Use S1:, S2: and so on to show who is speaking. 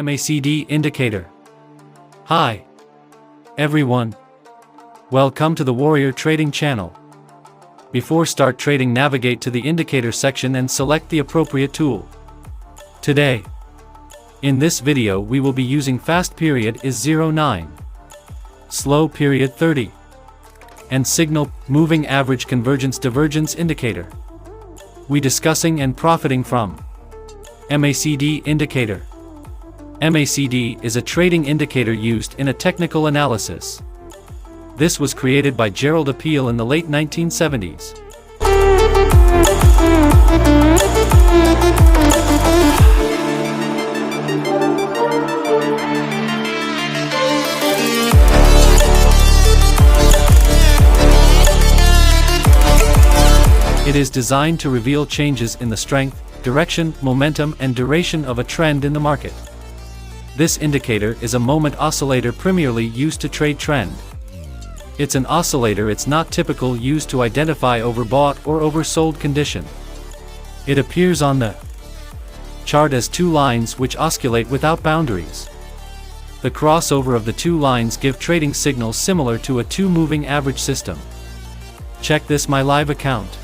S1: MACD indicator. Hi, everyone. Welcome to the Warrior Trading channel. Before start trading, navigate to the indicator section and select the appropriate tool. Today, in this video, we will be using fast period is 09, slow period 30, and signal moving average convergence divergence indicator. We discussing and profiting from MACD indicator. MACD is a trading indicator used in a technical analysis. This was created by Gerald Appeal in the late 1970s. It is designed to reveal changes in the strength, direction, momentum, and duration of a trend in the market. This indicator is a moment oscillator primarily used to trade trend. It's an oscillator. It's not typical used to identify overbought or oversold condition. It appears on the chart as two lines which oscillate without boundaries. The crossover of the two lines give trading signals similar to a two moving average system. Check this my live account.